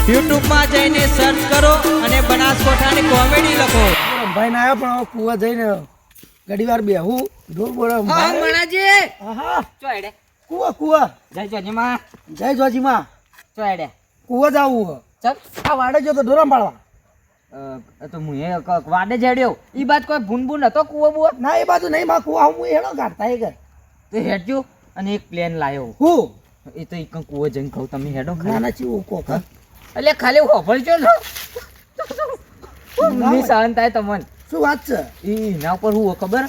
YouTube માં જઈને search કરો અને બનાસકોઠાની કોમેડી લખો. ભાઈ ના આવ્યો પણ કુવા જઈને ઘડી વાર બેહું ઢોર બોલે. હા મણાજી. હા ચોયડે. કુવા જય જોજીમાં. જય જોજીમાં. ચોયડે. કુવા જાવું ચલ આ વાડે જો તો ઢોરામ પાડવા તો હું એ વાડે જડ્યો ઈ બાદ કોઈ ભૂન હતો કુવો બુવો ના એ બાજુ નહીં માં કુવા હું હેડો કાઢતા એ કર તો હેડજો અને એક પ્લેન લાયો હું એ તો એક કુવો જઈને કહું તમે હેડો ના ના ચીવું કોક એટલે ખાલી હોફળજો ને ની સહન થાય તમને શું વાત છે એના ઉપર હું ખબર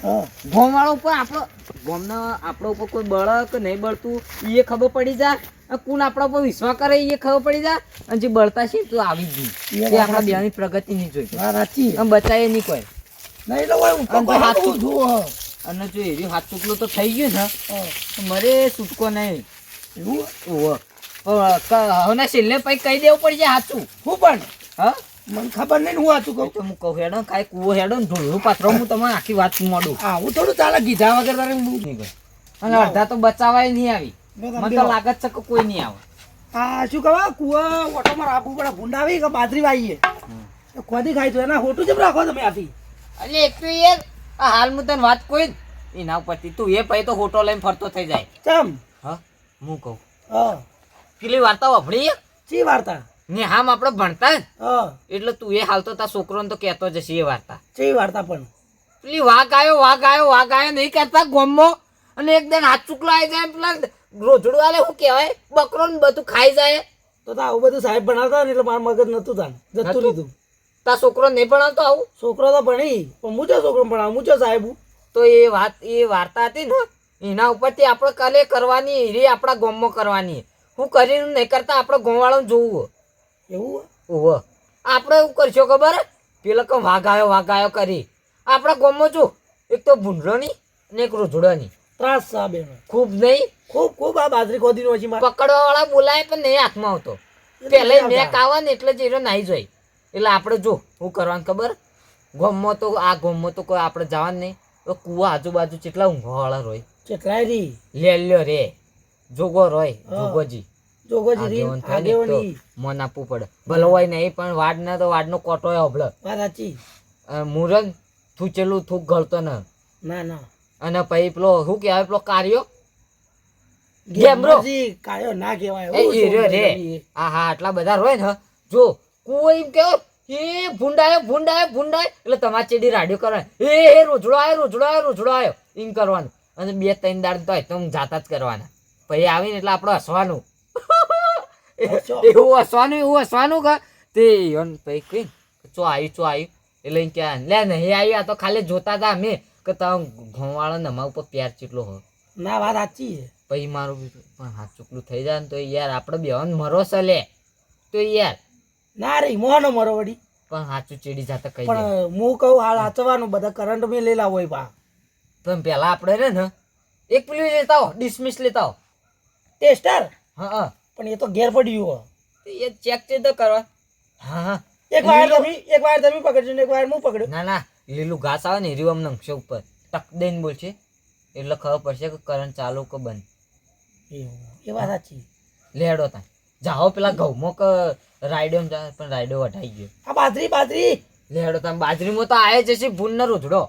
ગોમ વાળો ઉપર આપણો ગોમના આપણો ઉપર કોઈ બળ કે નહીં બળતું એ ખબર પડી જાય કોણ આપણા ઉપર વિશ્વાસ કરે એ ખબર પડી જાય અને જે બળતા છે તો આવી જ નહીં એ આપણા બેની પ્રગતિ નહીં જોઈ સાચી આમ બચાય નહીં કોઈ નહીં તો હોય હાથ જુઓ અને જો એવી હાથ ચૂકલો તો થઈ ગયું ને તો મરે છૂટકો નહીં હવે છેલ્લે પછી કહી દેવું પડી જાય સાચું હું પણ હા મને ખબર નહીં હું સાચું કહું તો હું કહું હેડો કાંઈ કૂવો હેડો ને ઢોળનું પાત્રો હું તમને આખી વાત મોડું હા હું થોડું ચાલે કીધા વગર તારે અને અડધા તો બચાવાય નહીં આવી મને તો લાગત છે કે કોઈ નહીં આવે હા શું કહો કુવા ઓટોમાં રાખવું પડે ભૂંડ આવી કે બાજરી વાઈએ ખોદી ખાય તો એના હોટું જેમ રાખો તમે આથી એટલે એક તો યાર આ હાલ હું તને વાત કોઈ એના ઉપરથી તું એ પછી તો હોટો લઈને ફરતો થઈ જાય ચમ હા હું કહું હા પેલી વાર્તા વાપરી ચી વાર્તા ને હામ આપણે ભણતા જ હા એટલે તું એ હાલ તો તાર છોકરોને તો કહેતો જ હશે એ વાર્તા ચી વાર્તા પણ પેલી વાઘ આવ્યો નહીં કરતા ગોમમાં અને એકદમ હાથ ચૂકલો આવી જાય પેલા રોજડું આલે શું કહેવાય બકરો ને બધું ખાઈ જાય તો આવું બધું સાહેબ ભણાવતા ને એટલે મારું મગજ નતું તાન જતું લીધું તાર છોકરો નહીં ભણાવતો આવું છોકરો તો ભણી પણ મુજો છોકરો ભણાવ મુજો સાહેબ તો એ વાર્તા હતી ને એના ઉપરથી આપણે કાલે કરવાની એ આપણા ગામમાં કરવાની હું કરીને નહીં કરતા આપણે ગામવાળાને જોવું એવું ઓહો આપણે એવું કરશો ખબર પેલા કે વાઘ આવ્યો કરી આપણા ગામમાં જો એક તો ભૂંડરોની અને એક રોજડોની ત્રાસ સાહેબ ખૂબ નહીં ખૂબ આ બાજરી ખોદી નો પકડવા વાળા બોલાય પણ નહીં હાથમાં આવતો પેલા મેક આવે ને એટલે જ એ નાહી જાય એટલે આપણે જો શું કરવાનું ખબર ગામમાં તો કોઈ આપણે જવાનું નહીં તો કુવા આજુબાજુ કેટલા ઊંઘવા વાળા રોય કેટલાય રી લેલ્યો રે જોગો રોય જોગોજી જોગોજી મન આપવું પડે ભલે હોય નહીં પણ વાડ ના તો વાડનો કોટો હોય હબળ સાચી મુરન થૂચેલું થૂક ગળતો ને ના ના અને પછી પેલો શું કહેવાય પેલો કાર્યો ગેમરો કાયો ના કહેવાય રે હા આટલા બધા રોય ને જો કુવો એમ કેવો એ ભૂંડાયો એટલે તમારે ચેડી રાડ્યો કરવાનો એ રોજડો આવ્યો એમ કરવાનું અને 2-3 દાડ તો એકદમ જાતા જ કરવાના પછી આવીને એટલે આપણે હસવાનું એવું હસવાનું કે તે પછી કઈ ચો આવ્યું એટલે ક્યાં લે નહીં આવ્યું આ તો ખાલી જોતા હતા અમે કે તમે ઘઉંવાળો ને અમારા ઉપર પ્યાર ચેટલો હોય ના વાત સાચી છે પછી મારું પણ હાથ ચૂકલું થઈ જાય ને તો યાર આપણે બેવાન મરો લે તો યાર ના રે મોહનો મરો વડી પણ હાચું ચેડી જાતા કઈ પણ હું કહું હાલ હાચવાનું બધા કરંટ મેં લેલા હોય બા પણ પેલા આપણે રે ને એક પેલું લેતા હો ડિસમિસ લેતા હો ટેસ્ટર હા પણ એ તો ઘેર પડ્યું હો એ ચેક તો કરવા હા એક વાર તમે પકડજો ને એક વાર હું પકડ્યો ના લીલું ઘાસ આવે ને એરી આમ નંગશે ઉપર ટક દઈને બોલશે એટલે ખબર પડશે કે કરંટ ચાલુ કે બંધ એ વાત સાચી લેડો તા જાઓ પેલા ઘઉંમાં કે રાયડો પણ રાયડો વઢાઈ ગયો આ બાજરી લેડો તા બાજરીમાં તો આવે જશે ભૂન ને રોજડો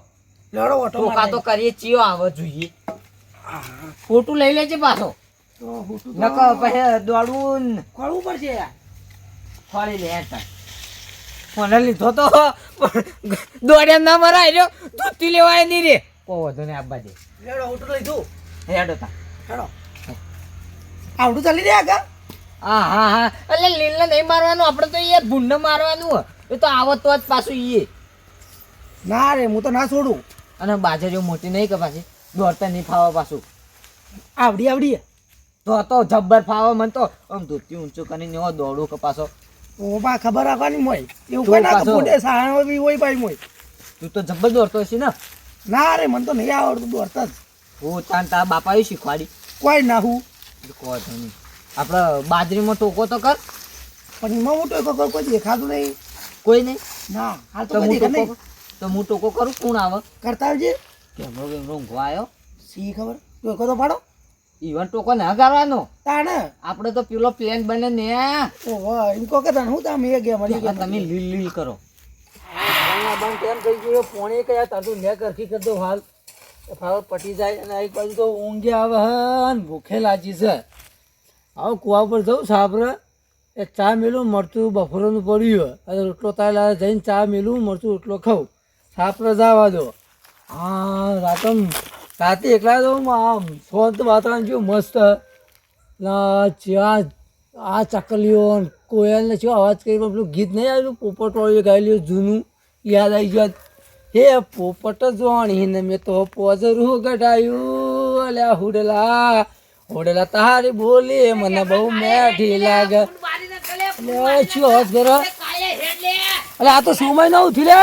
લેડો ઓટો ટોકા તો કરીએ ચિયો આવે જોઈએ ફોટું લઈ લેજે પાછો નકો પછી દોડવું ખોળવું પડશે યાર ખોળી લે તા મને લીધો તો દોડ્યા ના મરાય રહ્યો ધોતી લેવાય નહીં રે કો વધુ ને આપવા દે લેડો ઓટો લીધું હેડો તા હેડો આવડું ચાલી રહ્યા કા હા એટલે લીલને નહીં મારવાનું આપણે તો યાર ભૂંડ મારવાનું એ તો આવત તો જ પાછું ઈએ ના રે હું તો ના છોડું અને બાજરીઓ મોટી નહીં કે પાછી દોડતા નહીં ફાવે પાછું આવડી તો જબ્બર ફાવે મને તો આમ ધોતી ઊંચું કરીને એવો દોડું કે પાછો ઓ બા ખબર રાખવાની મોય એવું કોઈ ના ફૂટે સાણો બી હોય ભાઈ મોય તું તો જબ્બર દોડતો હશે ને ના રે મને તો નહીં આવડતું દોડતા જ હું તારા બાપાએ શીખવાડી કોઈ ના હું કહો તો નહીં આપણે બાજરીમાં ટોકો તો કર પણ એમાં હું ટોકો કોઈ દેખાતું નહીં કોઈ નહીં ના હાલ તો કોઈ દેખા નહીં તો હું ટોકો કરું કોણ આવે કરતા આવજે કેમરો ઊંઘવા આવ્યો સી ખબર ટોકો તો પાડો ઈવન ટોકો ના કરવાનો તાણે આપણે તો પેલો પ્લેન બને ને ઓહો એમ કહો કે તને હું તમે એ ગયા મળી ગયા તમે લીલ લીલ કરો બંધ કેમ થઈ ગયો પોણી કયા તારું ને કરખી કરી દો હાલ ફાવર પટી જાય અને એક બાજુ તો ઊંઘે આવે હન ભૂખે લાગી છે આવો કુવા પર જવું સાબરે એ ચા મેલું મરચું બફોરનું પડ્યું અને રોટલો તારેલા જઈને ચા મેલું મરચું રોટલો ખાઉં સાપરે જવા દો હા રાતે એકલા તો આમ શાંત વાતાવરણ જેવું મસ્ત ચા આ ચકલીઓ કોયલને શું અવાજ કરી પેલું ગીત નહીં આવ્યું પોપટ વાળું ગાયેલું જૂનું યાદ આવી ગયું હે પોપટ જોણી મેં તો પોજરું ગઢાયું અલ્યા હુડલા હુડલા તારી બોલી મને બહુ મેઠી લાગે શું અવાજ કરો અલે આ તો સમય ન ઉઠી લે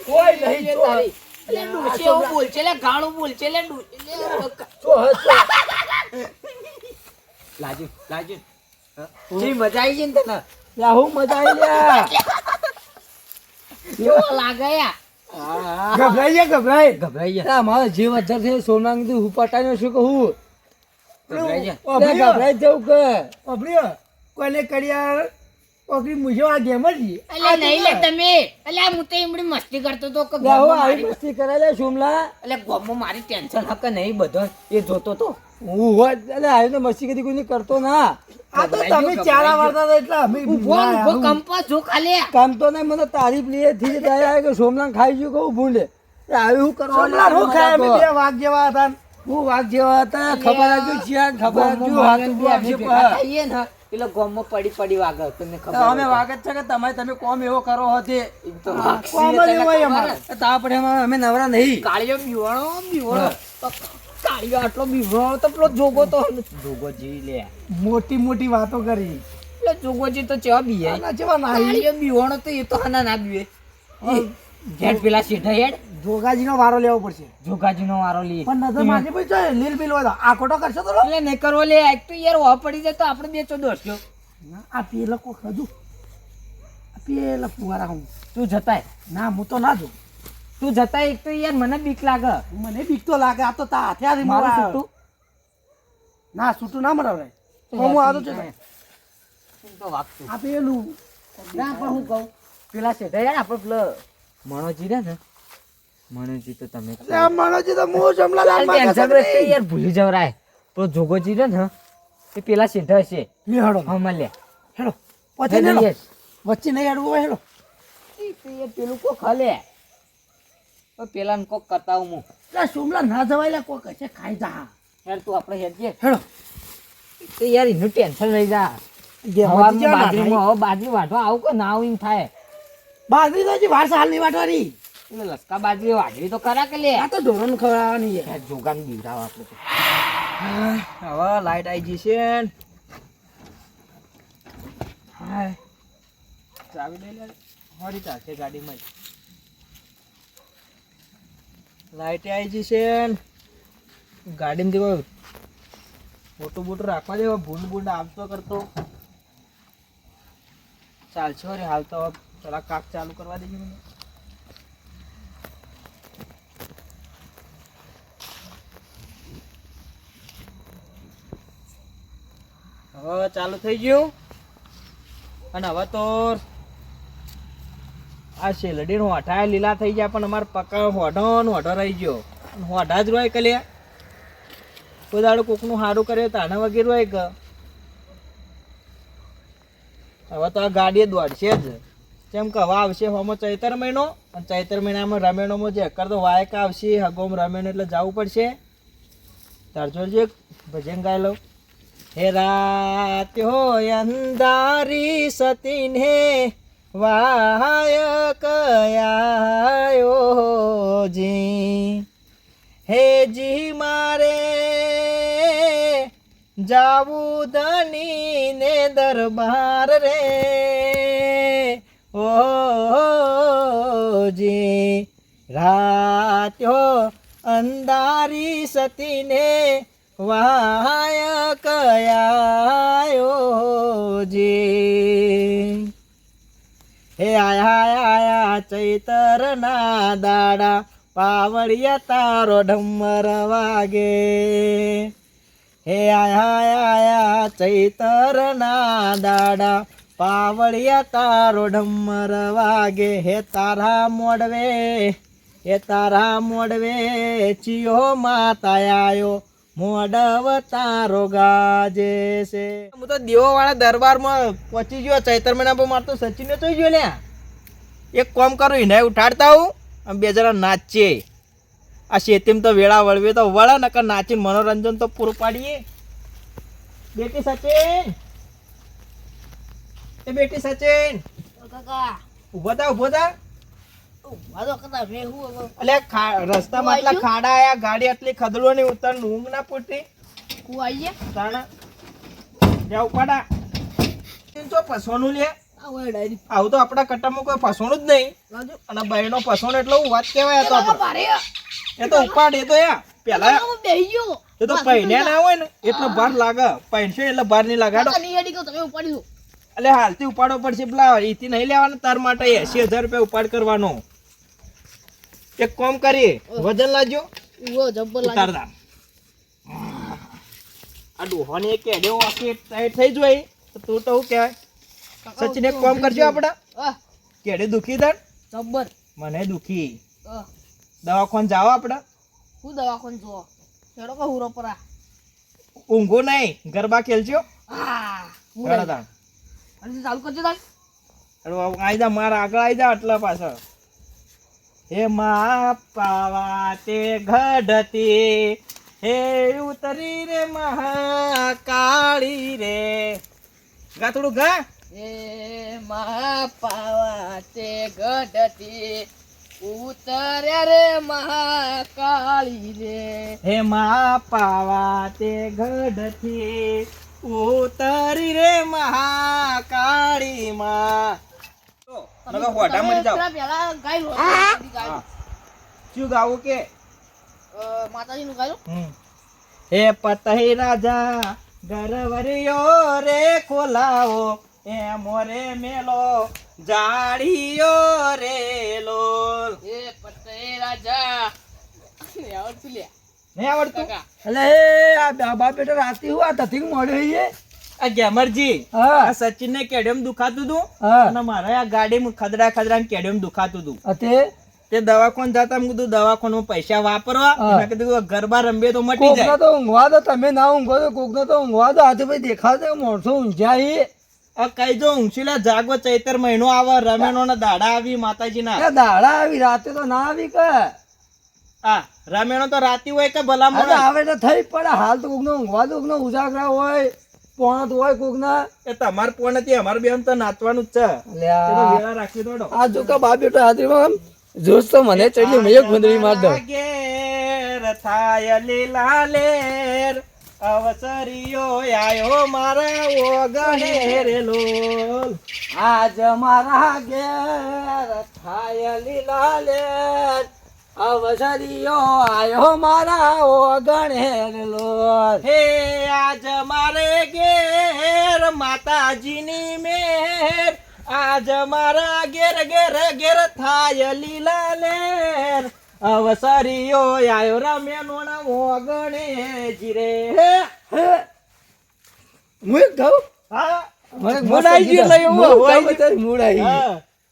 કોઈ નહીં લાજુ લાજુ જી મજા આવી ગઈ ને તને હું મજા આવી કેવો લાગે યાર ગભરાઈ ગભરાઈ ગયા મારો જીવ અધર છે સોના હું પટાઈ શું કહું ગભરાઈ ગયા ગભરાઈ જવું કે કોઈને કડિયાર ઓકરી મુજો આ ગેમ જ અલ્યા નહીં લે તમે અલ્યા હું તો એમડી મસ્તી કરતો તો કે આવી મસ્તી કરે લે સોમલા એટલે ગોમમાં મારી ટેન્શન હકે નહીં બધો એ જોતો તો હું હોય એટલે આવી તો મસ્તી કદી કોઈ કરતો ના આ તો તમે ચારા વાળતા હતા એટલે અમે ઉભો કંપા જો ખાલી કામ તો નહીં મને તારીફ લે થી જાય આવે કે સોમલા ખાઈ ગયું કહું ભૂંડે આવી હું કરવા સોમલા હું ખાય અમે બે વાઘ જેવા હતા હું વાઘ જેવા હતા ખબર આજુ ચિયા ખબર આજુ હાથ ખાઈએ ને એટલે ગોમમાં પડી પડી વાગે તમને ખબર અમે વાઘ જ છે કે તમે કોમ એવો કરો હતી એમ તો કોમ જ હોય અમારે તા પડે અમે નવરા નહીં કાળિયો બીવણો કાળિયો આટલો બીવણો તો પેલો જોગો તો જોગોજી લે મોટી મોટી વાતો કરી એટલે જોગોજી તો ચેવા બીએ ચેવા ના કાળિયો બીવણો તો એ તો હના ના બીવે જેટ પેલા સીધા હેડ જોગાજી નો વારો લેવો પડશે જોગાજી નો વારો લે પણ નજર માજી ભાઈ જો લીલ બિલ વાળો આ ખોટો કરશો તો એટલે નહીં કરવો લે એક તો યાર વા પડી જાય તો આપણે બે ચો દોસ્યો આ પેલા કો ખજુ આ પેલા ફુવારા હું તું જતાય ના હું તો ના જો તું જતાય એક તો યાર મને બીક લાગે મને બીક તો લાગે આ તો તા હથિયાર મારું છૂટું ના છૂટું ના મરાવે હું આ તો છે તો વાગતું આ પેલું ના પણ હું કહું પેલા છે યાર આપણે પેલો મણોજી ને મણોજી તો તમે મણોજી તો હું જમલા યાર ભૂલી જવરાય પેલો જોગોજી ને એ પેલા સીધા છે હેડો હા મળે હેડો પછી ને વચ્ચે નહીં હેડવું હોય હેડો એ પેલું કોક હલે પેલા ને કોક કરતા હું એટલે સોમલા ના જવાય લે કોક હશે ખાઈ જા યાર તું આપણે હેડ છે હેડો તો યાર એનું ટેન્શન લઈ જા બાજરી વાટવા આવું કે ના આવું એમ થાય બાજરી તો હજી વાર સાલ ની વાટવાની એટલે લસકા બાજરી વાટવી તો કરા કે લે આ તો ઢોરણ ખવડાવવાની છે જોગાન બીવડાવ આપણે તો હવે લાઈટ આવી ગઈ છે હાય ચાવી લઈ લે હોરી ચાલશે ગાડીમાં લાઈટ આવી ગઈ છે ગાડીમાં દેવો મોટું મોટું રાખવા દેવા ભૂંડ ભૂંડ આવતો કરતો ચાલશે રે હાલ તો પેલા કાક ચાલુ કરવા દેજો મને હવે ચાલુ થઈ ગયું અને હવે તો આ શેલડીનો હોઠા લીલા થઈ ગયા પણ અમારે પકા હોઢો રહી ગયો હોઢા જ રોય કલે કોઈ દાડો કોકનું સારું કરે તો આના વગેરે રોય કે હવે તો આ ગાડીએ દોડશે જ કેમ કે હવે આવશે હમો ચૈતર મહિનો અને ચૈતર મહિનામાં રમેણોમાં જે કર તો વાયક આવશે હગોમ રમેણ એટલે જવું પડશે તાર જોજે ભજન ગાઈ લઉં હે રાત હોય અંધારી સતીન હે વાય કયાયો જી હે જી મારે જાવું ધની ને દરબાર રે ઓ જી રાત હો અંધારી સતીને વાય કયાયો જે હે આયા ચૈતરના દાડા પાવડિયા તારો ઢમર વાગે હે આયા ચૈતરના દાડા પાવડિયા તારો ઢમર વાગે હે તારા મોડવે ચિયો માતા આયો મોડવ તારો ગાજે છે. હું તો દેવોવાળા દરબારમાં પહોંચી ગયો ચૈતર મહિના પર મારતો સચિને જોઈ ગયો લ્યા. એક કામ કરું એને ઉઠાડતા હું અને બે જણા નાચીએ. આ શેતીમ તો વેળા વળવે તો વળે નકર નાચીને મનોરંજન તો પૂરું પાડીએ. બેટી સચિન એ બેટી સચિન ઉભો થા અલે રસ્તામાં આટલા ખાડા આયા ગાડી આટલી ખદડો ની ઉતર ઊંઘ ના પૂરતી ઉપાડા તો ફસવાનું લે આવું તો આપડા કટ્ટામાં કોઈ ફસવાનું જ નહીં અને બહેનો ફસવાનું એટલે વાત કેવાય તો એ તો ઉપાડ એ તો યા પેલા એ તો પહેને ના હોય ને એટલો ભાર લાગે પહેનશે એટલે ભાર નહીં લાગાડો એટલે હાલથી ઉપાડવો પડશે પેલા એથી નહીં લેવાના તાર માટે 80,000 રૂપિયા ઉપાડ કરવાનો. એક કામ કરીએ વજન લાજો ઉતારતા આ ડોહાની એક કેડ્યો આખી ટાઈટ થઈ જોઈ તો તું તો શું કહેવાય સચિન એક કામ કરજો આપડા કેડે દુખી તાર જબ્બર મને દુખી દવાખાન જાવ આપડા હું દવાખાન જો છેડો કે હુરો પરા ઊંઘો નહીં ગરબા ખેલજો ચાલુ કરજો તાલ આઈ જા મારા આગળ આઈ જા આટલા પાછળ હે મા પાવા તે ઘડતી હે ઉતરી રે મહાકાળી રે ગા થોડું ગા એ મહા પાવા તે ગઢતી ઉતર્યા રે મહાકાળી રે હે મા પાવા તે ઘડતી ઉતરી રે મહાકાળી માં હે પતહી રાજા ગરવરિયો રે ખોલાવો એ મોરે મેલો જાડીયો રે લોલ એ પતે રાજા નહીં આવડતું એટલે આ બાબા બેટા રાતી હું આ તથિંગ મળ્યો છે આ ગેમરજી આ સચિન ને કેડિયમ દુખાતું હતું અને મારા આ ગાડીમાં ખદડા કેડિયમ દુખાતું હતું તે દવાખાન જતા મેં કીધું દવાખાનમાં પૈસા વાપરવા મેં કીધું ગરબા રમીએ તો મટી જાય તો ઊંઘવા દો તમે ના ઊંઘો તો કોકનો તો ઊંઘવા દો આજે ભાઈ દેખાતો માણસો ઊંઘ્યા આ કઈ જો ઊંઘશીલા જાગો ચૈતર મહિનો આવે રમેનો ના દાડા આવી માતાજી ના દાડા આવી રાતે તો ના આવી કે હા રમેણો તો રાતી હોય કે ભલામણ આવે તો થઈ પડે હાલ તો કોકનો ઊંઘવા દો કોકનો ઉજાગરા હોય પોણત હોય કોકના એ તમાર પોણ હતી અમાર બેન તો નાચવાનું જ છે વેળા રાખી દોડો આ જો કે બાપ બેટો હાથરીમાં જોશ તો મને ચડલી મેં એક ગુંદરી માર દો ઘેર થાય લીલા લેર અવસરીયો આયો મારા ઓગણે રે લોલ આજ મારા ઘેર થાય લીલા લેર અવસરીયો આયો મારા ઓગણે રે લોલ હે આજ મારે ઘેર માતાજીની મેર આજ મારા ઘેર ઘેર ઘેર થાય લીલા લેર અવસરીયો આયો રમેનો ના ઓગણે જીરે હું ગાઉં હા મૂડ આવી ગયું એટલે એવું મૂડ આવી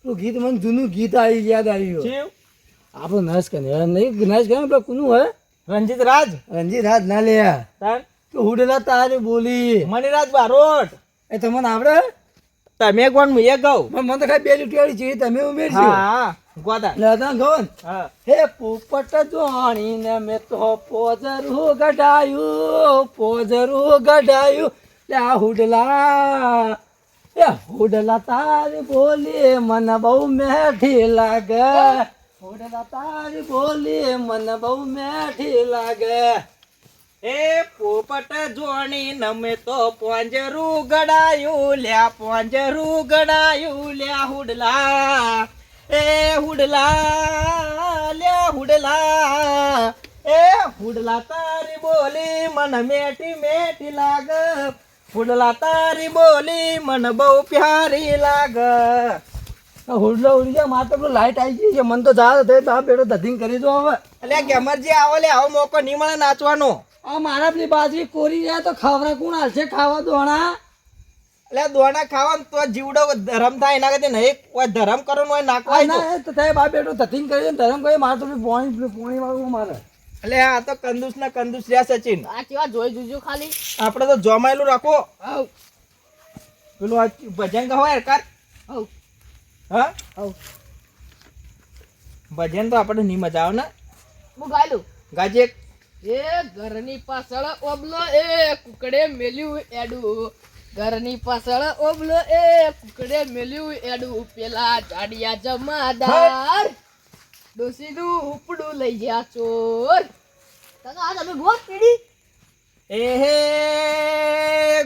ગયું ગીત મને જૂનું ગીત આવી યાદ આવ્યું જીવ આપણો નાશ કરે નહીં નાશ કરે આપણે કોનું હોય રંજીત રાજ ના લે તાર તો હુડેલા તારી બોલી મણિરાજ બારોટ એ તમને આવડે તમે કોણ હું એ કહું મને તો ખાલી બે લીટી છે તમે ઉમેરજો હા ગોદા લેતા કહો હા હે પોપટ જોણીને મેં તો પોજરું ગઢાયું લે આ હુડલા તારી બોલી મને બહુ મેઠી લાગે હુડલા તારી બોલી મને બહુ મેઠી લાગે એ પોપટ જોણી નમે તો પોંજરું ગડાયું લ્યા હુડલા એ હુડલા લ્યા હુડલા એ ફૂડલા તારી બોલી મને મેઠી મેઠી લાગ, ફૂડલા તારી બોલી મને બહુ પ્યારી લાગ. હુડલો ઉડી ગયા મારે તો પેલું લાઈટ આવી ગઈ છે મને તો જા થઈ તો આ પેલો ધધીન કરી દો હવે. એટલે ગેમરજી આવો લે, આવો મોકો નહીં મળે નાચવાનો. આ મારા પેલી બાજરી કોરી જાય તો ખાવરા કોણ હાલશે ખાવા દોણા? એટલે દોણા ખાવાનું તો જીવડો ધરમ થાય એના કરતા નહીં કોઈ ધરમ કરવાનું હોય નાખવાય તો. ના તો થાય બા બેટો ધધીન કરી દે ધરમ કરી મારે તો પોણી વાળું મારે. એટલે આ તો કંદુસ ના કંદુસ રહ્યા સચિન. આ કેવા જોઈ જોજો ખાલી. આપણે તો જોમાયેલું રાખો. આવ પેલું આ ભજન ગાવ યાર કર. આવ હા આવ ભજન તો આપણે નહીં મજા આવે ને. હું ગાયલું. ગાજે એ ઘરની પાછળ ઓબલો એ કુકડે મેલ્યું એડું, ઘરની પાછળ ઓબલો એ કુકડે મેલ્યું એડું, પેલા જાડિયા જમાદાર ડોસીનું ઉપડું લઈ ગયા ચોર. આ તમે ગોત પીડી એ હે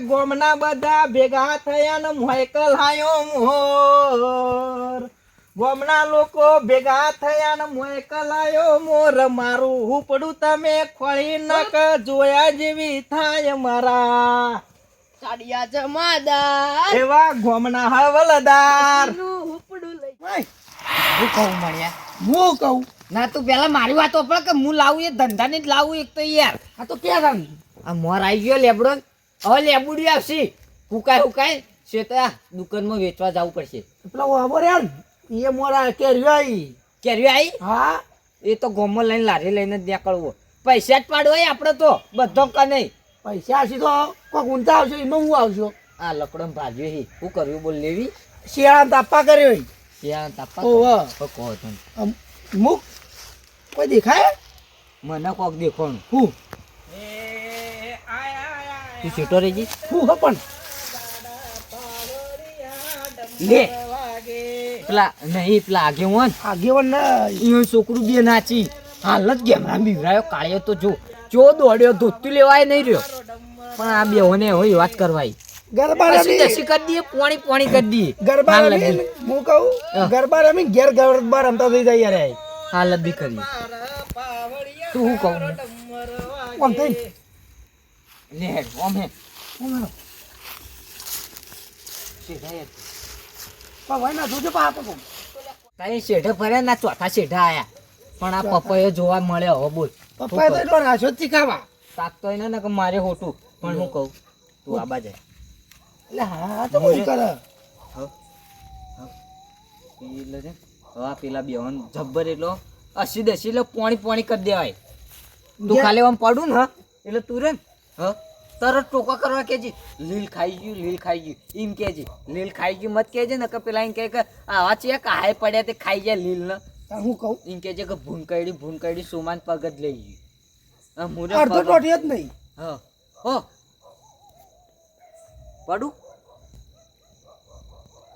ગોમના બધા ભેગા થયા ને મોયકલ હાયો મોર. ગોમના લોકો ભેગા થયા ને મોયકલ આયો મોર. મારું હુપડું તમે ખોળી નક જોયા જેવી થાય મારા. જાડિયા જમાદાર એવા ગોમના હવલદાર. નું ઉપડું લઈ. હું કહું મળ્યા હું કહું ના તું પેલા મારી વાત ઓપડે કે હું લાવું એ ધંધા ને જ લાવું એક તો યાર. આ તો ક્યાં ગામ આ મોર આવી ગયો લેબડો, હવે લેબુડી આવશે. હુકાય છે તો આ દુકાનમાં વેચવા જવું પડશે. પેલા વાબો રે એ મોરા કેર્યો આવી. કેરીઓ આવી? હા એ તો ગોમમાં લઈને લારી લઈને જ નીકળવો. પૈસા જ પાડવા આપણે તો બધો કા નહીં. પૈસા હશે તો કોઈક ઊંચા આવશે એમાં હું આવશો. આ લકડમ ભાજ્યો હી શું કરવું બોલ લેવી? શિયાળા તાપા કર્યો ત્યાં તાપા ઓહો. તો કહો તમે. મુક કોઈ દેખાય મને કોક દેખોનું હું તું છેટો રહેજી. હું હો પણ લે પેલા નહીં પેલા આગેવાન આગેવાન ના ઈયો છોકરું બે નાચી હાલ જ ગેમરા બીવરાયો કાળિયો તો જો દોડ્યો ધોતું લેવાય નહીં રહ્યો. પણ આ બેહોને હોય વાત કરવાય. ગરબા પછી રમી દસી કરી દઈએ પોણી કરી દઈએ. ગરબા હાલ રમી લગી. હું કહું ગરબા રમી ઘેર ગરબા રમતા થઈ જાય યાર હાલ બી કરી તું શું કહું કોમ થઈ લે હેડ ઓમ હે પણ ભાઈ ના જોજો પા આપો તારી શેઠે ફર્યા ના ચોથા શેઠા આયા પણ આ પપ્પાએ જોવા મળે હવે બોલ પપ્પા તો એટલો રાશો જ શીખાવા તાકતો એને ને કે મારે હોટું પણ હું કહું તું આબા જાય એટલે હા તો હું કરે પેલે છે હા પેલા બેહન જબ્બર એટલો 80 એટલે પોણી કરી દેવાય. તું ખાલી આમ પડું ને એટલે તું રે હ તરત ટોકા કરવા કેજી લીલ ખાઈ ગયું એમ કેજે. લીલ ખાઈ ગયું મત કેજે ને કે પેલા એમ કે આવા છે કાહે પડ્યા તે ખાઈ જાય લીલ ને હું કહું એમ કેજે કે ભૂનકડી સુમાન પગ જ લઈ ગયું. મુરે અડધો ટોટી જ નહીં હા હો પડું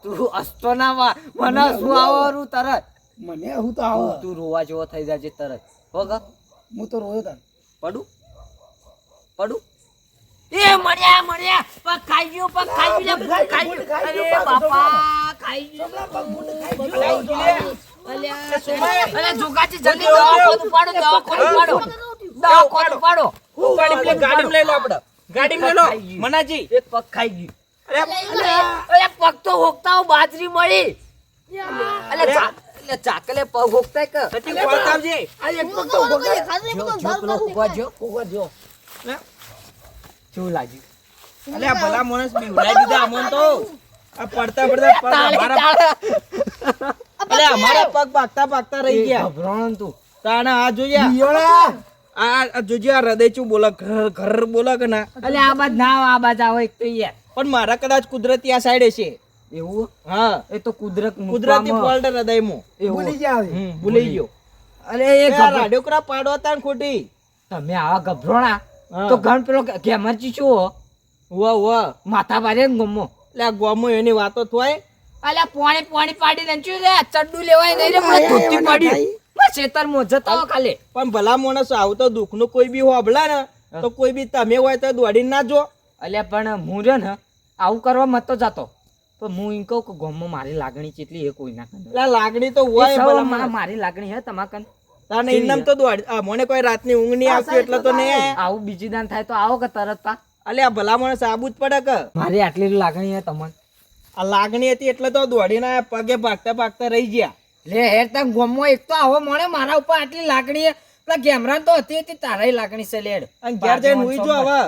તું હસતો ના વા મને શું આવરું તરત મને હું તો આવો તું રોવા જેવો થઈ જાય તરત હો ગ હું તો રોયો તા પડું એ મળ્યા પગ ખાઈ ગયો અરે બાપા ખાઈ ગયો અલ્યા જોગાચી જલ્દી દવા પાડો ગાડી લઈ લો આપણે. ગાડી લઈ લો મનાજી. એક પગ ખાઈ ગયું. અરે પગ તો હોકતા બાજરી મળી. ચાકલે પગ હોકતા કે સચિન કોણ આવજે. આ એક પગ તો ઉભો જો શું લાગ્યું? અલે આ ભલા માણસ બીવડાઈ દીધા અમોન તો. આ પડતા પગ અમારા અલે અમારા પગ ભાગતા રહી ગયા. ગભરાણ તું તાણા આ જોયા બિયોળા આ જોજે આ હૃદય ચું બોલે ઘર બોલે કે ના. અલે આ બાજ ના આ બાજ આવો એક તો યાર પણ મારા કદાચ કુદરતી આ સાઈડે છે. એવું હા એ તો કુદરતી ફોલ્ટ હૃદયમાં. ભૂલી જાવ ભૂલી ગયો. અરે એ રાડ્યોકરા પાડો હતા ને ખોટી. તમે આવા ગભરોણા હા. તો ઘણ પેલો કેમરજી શું હો વાહ માથા ભારે ને ગમો એટલે આ ગોમો એની વાતો થાય. અલ્યા પોણી પાડી ને શું રે ચડ્ડુ લેવાય નહીં રે મને ધોતી પડી બસ ખેતર માં જતા હો ખાલી. પણ ભલા માણસ આવું તો દુઃખ નું કોઈ બી હોબલા ને તો કોઈ બી તમે હોય તો દોડીને ના જો. અલ્યા પણ હું રે ને આવું કરવા મત તો જાતો પણ હું એમ કહું કે ગોમમાં મારી લાગણી કેટલી એ કોઈ ના કરે. એટલે લાગણી તો હોય ભલા માણસ. મારી લાગણી હે તમા કન તાને ઇનામ તો મને કોઈ રાતની ઊંઘ નહીં આવતી એટલે તો નહીં આયા. આવું બીજી દાન થાય તો આવો કે તરત પા અલે આ ભલા મને સાબુ જ પડે કે મારી આટલી લાગણી હે તમને આ લાગણી હતી એટલે તો દોડીને આયા, પગે ભાગતા ભાગતા રહી ગયા. લે હેર તમ ગોમમાં એક તો આવો મળે મારા ઉપર આટલી લાગણી હે પેલા ગેમરાન તો હતી તારાય લાગણી છે લેડ અને ઘેર જઈને હુઈ જો હવે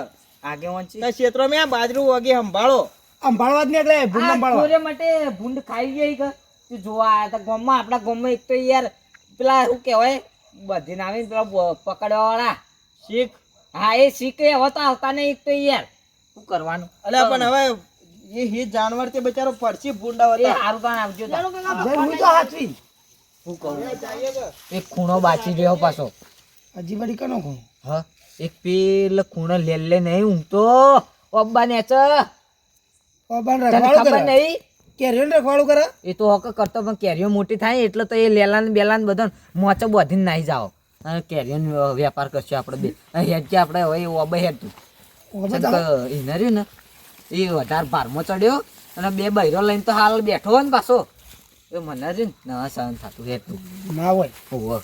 આગેવાન છે તો ક્ષેત્રો મેં બાજરું વગે સંભાળો. સંભાળવા જ નહીં એટલે ભૂંડ સંભાળવા. કોરે માટે ભૂંડ ખાઈ ગઈ કે તું જોવા આયા તા ગોમમાં આપણા ગોમમાં એક તો યાર પેલા શું કહેવાય બધી નામી પેલા પકડવા વાળા શીખ. હા એ શીખે હવે તો આવતા નહીં એક તો યાર શું કરવાનું અલે પણ હવે એ જાનવર તે બચારો પડશે ભૂંડા એ હતા. હારું કાન આવજો તા. હું તો હાચવી. શું કહું એક ખૂણો બાચી રહ્યો પાછો હજી વળી કનો કહું. હા એક પેલો ખૂણો લે નહીં ઊંઘતો ઓબ્બા ને છે બાબાને તને રખવાડું ખબર કરે. નહીં કેરીઓને રખવાડું કરે. એ તો હક કરતો પણ કેરીઓ મોટી થાય એટલે તો એ લેલાન બેલાન બધા મોચો બધીને નાહી જાઓ અને કેરીઓનો વેપાર કરશે આપણે બે હેડ કે આપણે હવે ઓબે હેડ તું એને રહ્યું ને એ વધારે ભારમાં ચડ્યો અને બે બૈરો લઈને તો હાલ બેઠો હોય ને પાછો એ મને રહ્યું ને ના સહન થતું હેડ તું ના હોય ઓહો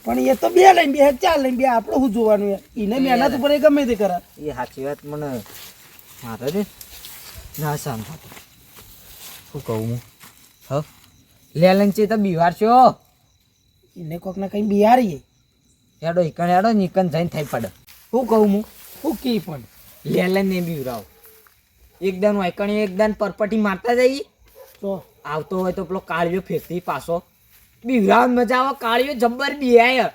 પણ એ તો બે લઈને બે ચાર લઈને બે આપણે શું જોવાનું યાર. એને મહેનત ઉપર એ ગમે તે કરે. એ સાચી વાત મને મારે રે ના સહન થતું શું કહું હું હ લેલન છે તો બીવાર છો એને કોક ને કઈ બિહારીએ હેડો ઈકણ હેડો ને ઈકણ જઈને થઈ પડે શું કહું હું શું કી પણ લેલન ને બીવરાવ એકદમ વાયકણી એકદમ પરપટી મારતા જઈએ તો આવતો હોય તો પેલો કાળિયો ફેરતી પાછો બીવરાવ મજા આવે કાળિયો જબ્બર બિહાય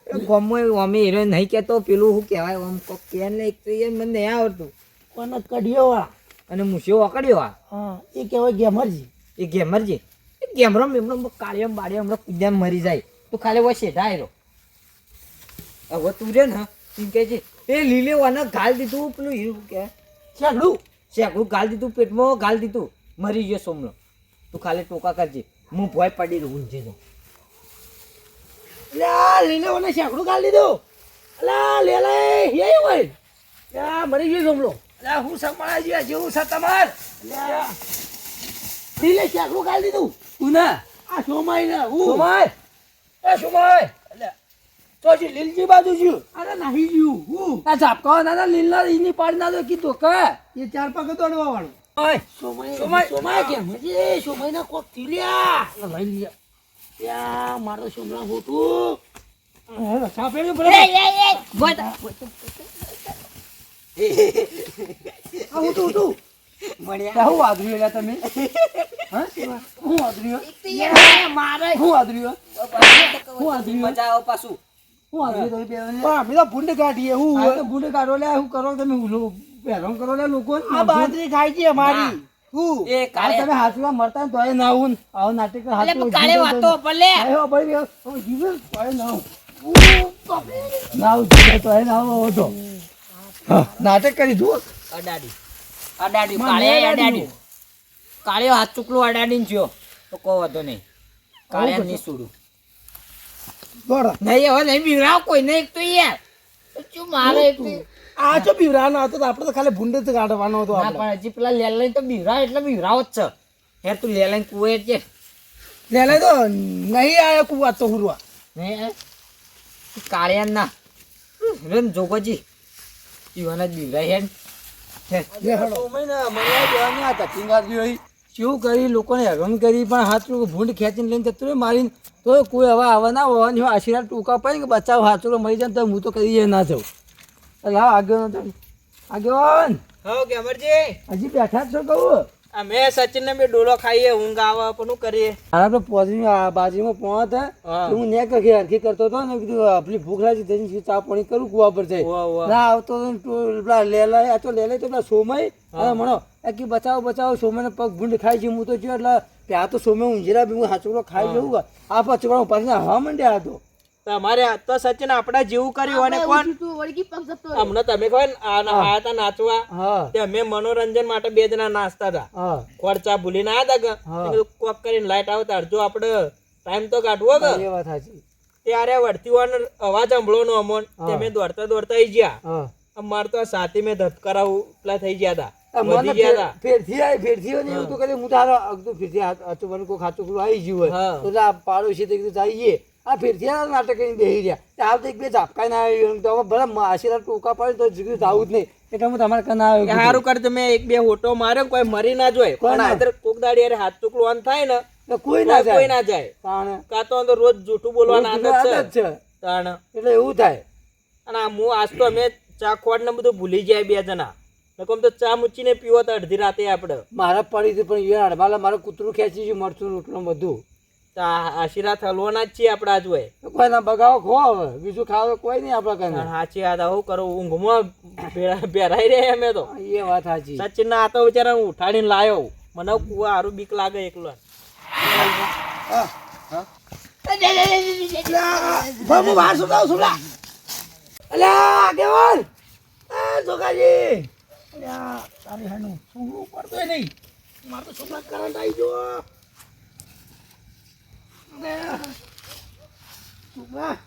ગમો અમે હીરો નહીં કહેતો પેલું શું કહેવાય આમ કોક કે ને એક તો એ મને નહીં આવડતું કોને કઢિયો વાળા. અને મૂછ્યો વકડ્યો આ હા એ કહેવાય ગેમરજી. એ ગેમરજી એ ગેમરો મેમરો કાળિયો બાળિયો હમણાં કુદ્યામ મરી જાય તું ખાલી હોય શેઠા આયરો હવે તું રે ને એમ કહે છે એ લીલે વાને ગાલ દીધું પેલું હીરું કે શેકડું. શેકડું ગાલ દીધું પેટમાં ગાલ દીધું મરી ગયો સોમલો તું ખાલી ટોકા કરજે હું ભોય પડી રહું છે તો અલ્યા લીલે મને શેકડું ગાળી દીધું. અલ્યા લેલે હે હોય યા મરી ગયો જમલો. અલ્યા હું સંભાળા જ્યા જેવું છે તમાર. અલ્યા લીલે શેકડું ગાળી દીધું. તું ના આ સોમાઈ ના હું સોમાઈ એ સોમાઈ. અલ્યા તો જે લીલજી બાજુ જ્યું. અરે નહીં જ્યું હું આ ઝાપકા ના લીલના ઈની પાડ ના દો કીધું કે એ ચાર પગ દોડવા વાળું. ઓય સોમાઈ સોમાઈ સોમાઈ કેમ છે સોમાઈ ના કોક થીલ્યા લઈ લ્યા. યા મારો સોમલા હોતું સાપેલું બરાબર હું તું મળ્યા હું આદર્યું લ્યા તમે હા હું આદર્યું મારે હું આદર્યું હું આદર્યું મજા આવે પાછું હું આદર્યું તમે અમે તો ભૂંડ કાઢીએ હું તો ભૂંડ કાઢો લે હું કરો તમે પહેરમ કરો લે લોકો આ બાજરી ખાઈ છે અમારી હું એ કાળે તમે હાથમાં મરતા ને તોય ના હું આવો નાટક હાથ કાળે વાતો ભલે આયો ભાઈ જીવન તોય ના હું જીવે તોય ના આવો તો નાટક કરી જુઓ અડાડી અડાડી કાળે અડાડી કાળિયો હાથ ચૂકલો અડાડીને જ્યો તો કહો વાંધો નહીં કાળે નહીં છોડું દોડા નહીં હવે નહીં બીવરાવ કોઈ નહીં એક તો યાર શું મારે એક તો- આ જો બીવરાનો હતો તો આપણે તો ખાલી ભૂંડ જ કાઢવાનો હતો ના આપણે પણ હજી પેલા લેલાઈ તો બીવરાવ એટલે બીવરાવ જ છે યાર તું લેલાઈ કુએ છે લે તો નહીં આયો કુવા તો હુરવા નહીં કાળિયા ના રેન જોગોજી ઈવાના જ બીવરાય હેડ શું કરી લોકોને હેરાન કરી પણ હાથું ભૂંડ ખેંચીને લઈને જતું રહે મારીને તો કોઈ હવે આવા ના હોવાની આશીર્વાદ ટૂંકા પડે કે બચાવ હાથું મળી જાય ને તો હું તો કદી ના જાઉં લાવ આગળ આગળ હો ગેમરજી હજી બેઠા જ છો કહું અમે સચિન ને બે ડોલો ખાઈએ ઊંઘ આવે પણ શું કરીએ. હારા તો પોઝી બાજુમાં પહોંચ હા. હું ને કખી હરખી કરતો હતો ને કીધું આપણી ભૂખ લાગી તેની ચા પાણી કરું કુવા પર જઈ વાહ, વાહ. ના આવતો પેલા લેલાય આ તો લેલાય તો પેલા સોમય અને મણો એ કે બચાવો બચાવો સોમે પગ ભૂંડ ખાઈ છે હું તો જો એટલે ત્યાં તો સોમે ઊંઝેરા બી હું હાચુકડો ખાઈ જવું આ પચકડો પાછી હવા માંડ્યા હતો તમારે આ તો સચિન આપડા જેવું કર્યું અને કોણ તું વળગી પગ જતો હમણાં તમે કહો ને આયા તા નાચવા હા તે અમે મનોરંજન માટે બે જણા નાચતા હતા હા ખોરચા ભૂલીને આયા તા હા. કે કોક કરીને લાઈટ આવતા અડધો આપડે ટાઈમ તો કાઢવો કે એ વાત સાચી ત્યારે વળતી વાનો અવાજ સાંભળો નો અમોન તે મેં દોડતા દોડતા આવી ગયા હા અમાર તો સાથી મેં ધબકારા ઉપલા થઈ ગયા હતા આ મને વધી ગયા હતા ફેરથી ને એવું તો કરે હું તારો અગતું ફેરથી હાચું બન કો ખાચું આવી ગયું હોય હા. તો આ પાડોશી તો કીધું જઈએ આ ફેરથી આ નાટક કરીને બેસી રહ્યા હાલ તો એક બે ઝાપકાઈ ના આવ્યું તો હવે ભલે આશીર્વાદ ટૂંકા પડે તો જીગ્યું જવું જ નહીં એટલે હું તમારે કના આવ્યો સારું કર તમે એક બે હોટો માર્યો કોઈ મરી ના જોય પણ આદર કોક દાડી યાર હાથ ચૂકલો ઓન થાય ને તો કોઈ ના જાય કોઈ ના જાય તાણે કાં તો રોજ જૂઠું બોલવાના આદત છે તાણ એટલે એવું થાય અને હું આજ તો અમે ચા ખોડ ને બધું ભૂલી જાય બે જણા નકમ તો ચા મૂચીને પીવો તો અડધી રાતે આપણે મારા પડી હતી પણ યાર મારે કૂતરું ખેંચી ગયું મરચું રોટલું બધું તો આશીર્વાદ હલવાના જ છીએ આપણે આજ હોય કોઈ ના બગાવો ખો હવે બીજું ખાવે કોઈ નહીં આપણા કને સાચી વાત હું કરું ઊંઘમાં બેરાઈ રહ્યા અમે તો એ વાત સાચી સચિન ના આ તો બિચારા હું ઉઠાડીને લાયો મને હારું બીક લાગે એકલો બાબુ બહાર શું કહું છું અલ્યા કેવલ એ જોગાજી અલ્યા તારી હાનું શું પડતો નહીં માર તો છોકરા કરંટ આવી ગયો સુમલા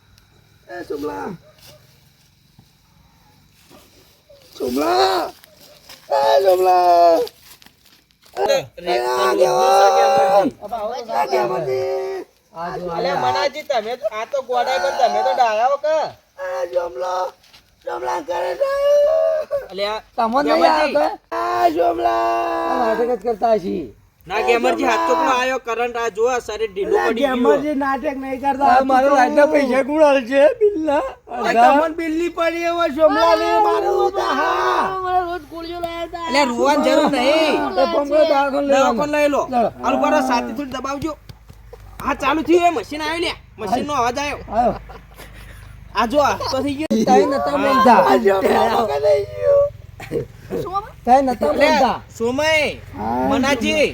એ સુમલા સુમલા એ સુમલા મનાજી તમે આ તો ગોડાઈ પણ તમે તો ડાયા કે ના ગેમરજી હાથ ચોકનો આયો કરંટ આ જો શરીર ઢીલું પડી ગયું નાટક નહીં કરતા મારો રાજા પૈસા ગુણાલ છે બિલ્લા તમને બિલ્લી પડી હવે સોમલા ને મારું રોજ ગોળીઓ લાયા હતા. એટલે રોવાની જરૂર નહીં પંગો દાખલ દવાખાને લઈ લો હાલ બરો સાથી થોડી દબાવજો હા ચાલુ થયું એ મશીન આવ્યું લે મશીન નો અવાજ આવ્યો આયો આ જો આ તો થઈ ગયું તઈ નતા બોલતા તઈ નતા બોલતા સોમય મનાજી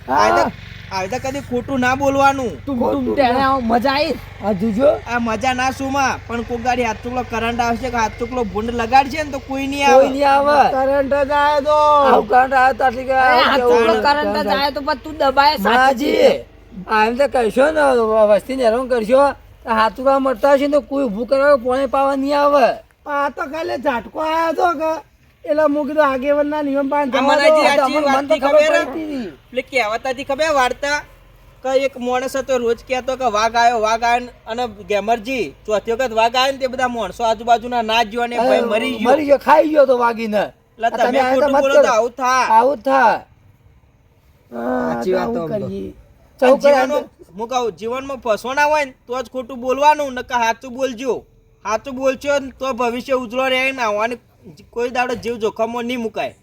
આ કદી ખોટું ના બોલવાનું મજા આવી આ જોજો આ મજા ના સોમા પણ કોક ગાડી હાથ ચૂકલો કરંટ આવશે કે હાથ ચૂકલો ભૂંડ લગાડશે ને તો કોઈ નહીં આવે કરંટ જ આયો તો કરંટ આયો તો આટલી આ ચોકલો કરંટ જ આયો તો પણ તું દબાય સાચી આમ તો કહેશો ને વસ્તી ને હેરાન કરશો હાથુકા મળતા હશે ને તો કોઈ ઊભું કરવા પોણે પાવા નહીં આવે આ તો ખાલી ઝાટકો આવ્યો હતો કે એટલે મૂકી કીધું આગેવાનના નિયમ એટલે કહેવતાથી ખબર વાર્તા કે એક માણસ હતો રોજ કહેતો કે વાઘ આવ્યો અને ગેમરજી ચોથી વખત વાઘ આવ્યો ને તે બધા માણસો આજુબાજુના ના જ્યો ને ભાઈ મરી ગયો ખાઈ ગયો તો વાગીને એટલે તમે ખોટું બોલો તો આવું થાય આવું થાય સાચી વાત તો હું કહું જીવનમાં ફસવાના હોય ને તો જ ખોટું બોલવાનું ને સાચું બોલજો સાચું બોલશો ને તો ભવિષ્ય ઉજળો રહે ને આવવાની કોઈ દાડો જીવ જોખમમાં નહીં મુકાય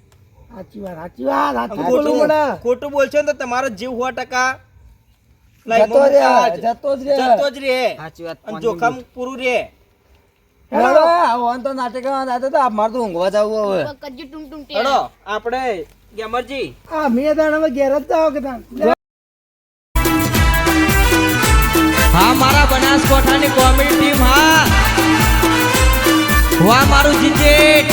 ખોટું બોલશો ને તો તમારો જીવ 100% જતો જ રહે સાચી વાત અને જોખમ પૂરું રહે તો નાટક મારે તો ઊંઘવા જવું હવે કજ્જુ ટુમ ટુમ ટે. ચલો આપણે ગેમરજી મેં તાણ ઘેર જ જાવ કે હા મારા બનાસકોઠાની કોમેડી ટીમ હા વાહ મારું જીજેટ